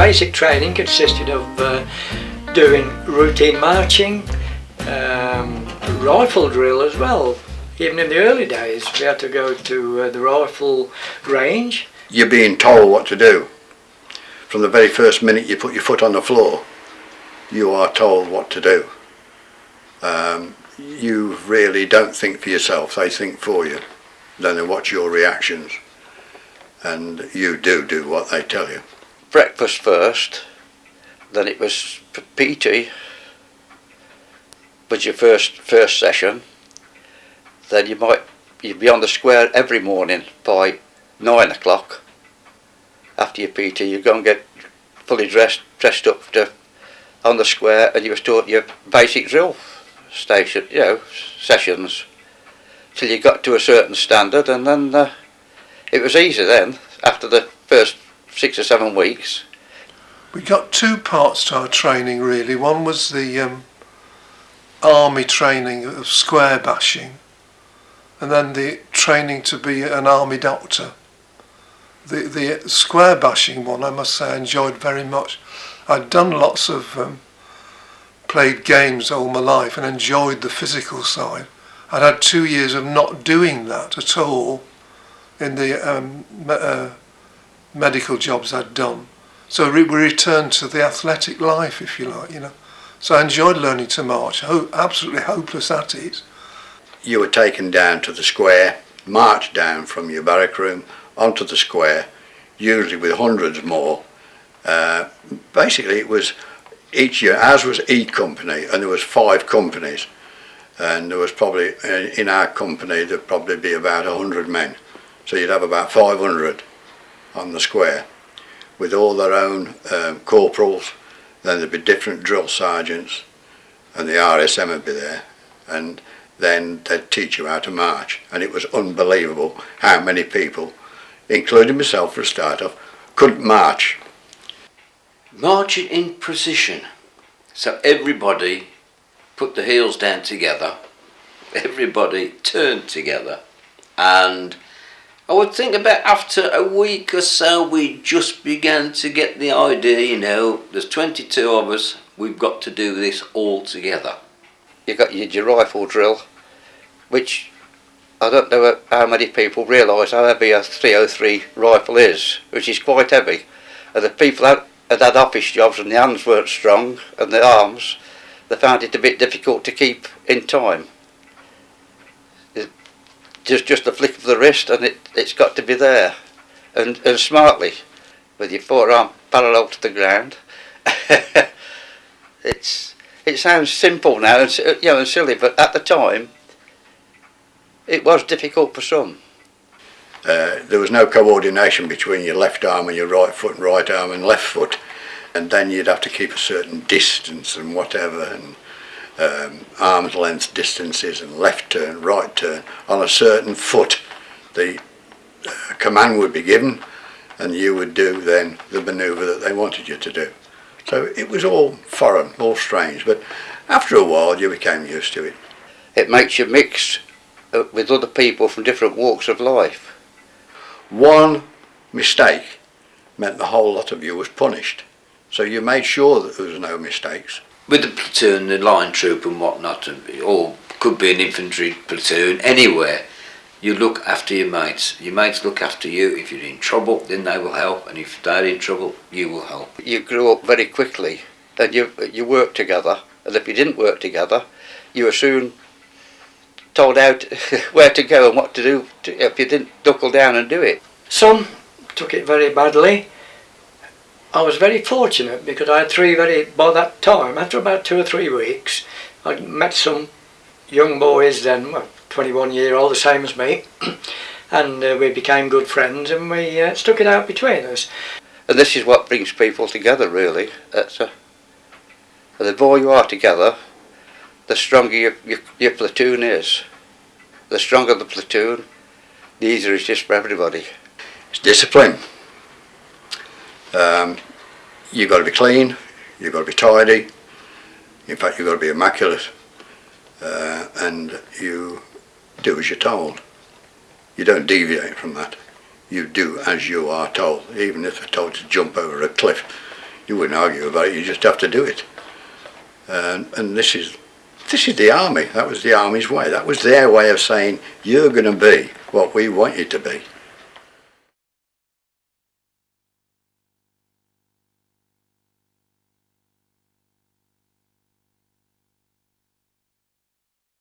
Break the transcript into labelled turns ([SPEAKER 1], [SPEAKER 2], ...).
[SPEAKER 1] basic training consisted of doing routine marching, rifle drill as well. Even in the early days, we had to go to the rifle range.
[SPEAKER 2] You're being told what to do. From the very first minute you put your foot on the floor, you are told what to do. You really don't think for yourself, they think for you. Then they watch your reactions, and you do what they tell you.
[SPEAKER 3] Breakfast first, then it was PT, was your first session. Then you'd be on the square every morning by 9 o'clock. After your PT, you'd go and get fully dressed up on the square, and you was taught your basic drill sessions till you got to a certain standard, and then it was easy then after the first 6 or 7 weeks.
[SPEAKER 4] We got 2 parts to our training really. One was the army training of square bashing, and then the training to be an army doctor. The square bashing one, I must say, I enjoyed very much. I'd done lots of played games all my life and enjoyed the physical side. I'd had 2 years of not doing that at all in the medical jobs I'd done. So we returned to the athletic life, if you like, you know. So I enjoyed learning to march, absolutely hopeless at it.
[SPEAKER 2] You were taken down to the square, marched down from your barrack room onto the square, usually with hundreds more. Basically it was each year, ours was E company, and there was 5 companies, and there was probably, in our company, there'd probably be about 100 men. So you'd have about 500 on the square, with all their own corporals. Then there'd be different drill sergeants, and the RSM would be there, and then they'd teach you how to march. And it was unbelievable how many people, including myself for a start off, couldn't march.
[SPEAKER 5] Marching in precision, so everybody put the heels down together, everybody turned together, and I would think about after a week or so we just began to get the idea, you know, there's 22 of us, we've got to do this all together.
[SPEAKER 3] You got your rifle drill, which I don't know how many people realise how heavy a 303 rifle is, which is quite heavy. And the people that had office jobs and the hands weren't strong and the arms, they found it a bit difficult to keep in time. Just a flick of the wrist and it's got to be there, and smartly, with your forearm parallel to the ground. It sounds simple now and, you know, and silly, but at the time it was difficult for some.
[SPEAKER 2] There was no coordination between your left arm and your right foot, and right arm and left foot, and then you'd have to keep a certain distance and whatever, and arm's length distances, and left turn, right turn on a certain foot. The command would be given, and you would do then the manoeuvre that they wanted you to do. So it was all foreign, all strange, but after a while you became used to it.
[SPEAKER 3] It makes you mix with other people from different walks of life.
[SPEAKER 2] One mistake meant the whole lot of you was punished, so you made sure that there was no mistakes.
[SPEAKER 5] With the platoon, the line troop and whatnot, or could be an infantry platoon, anywhere, you look after your mates. Your mates look after you. If you're in trouble, then they will help, and if they're in trouble, you will help.
[SPEAKER 3] You grew up very quickly, and you worked together, and if you didn't work together, you were soon told out where to go and what to do if you didn't knuckle down and do it.
[SPEAKER 1] Some took it very badly. I was very fortunate because I had by that time, after about 2 or 3 weeks, I met some young boys then, 21-year-old, the same as me, and we became good friends, and we stuck it out between us.
[SPEAKER 3] And this is what brings people together, really. The more you are together, the stronger your platoon is. The stronger the platoon, the easier it is for everybody.
[SPEAKER 2] It's discipline. You've got to be clean, you've got to be tidy, in fact you've got to be immaculate, and you do as you're told. You don't deviate from that. You do as you are told. Even if they're told to jump over a cliff, You wouldn't argue about it, you just have to do it. And this is the army. That was the army's way. That was their way of saying, you're going to be what we want you to be.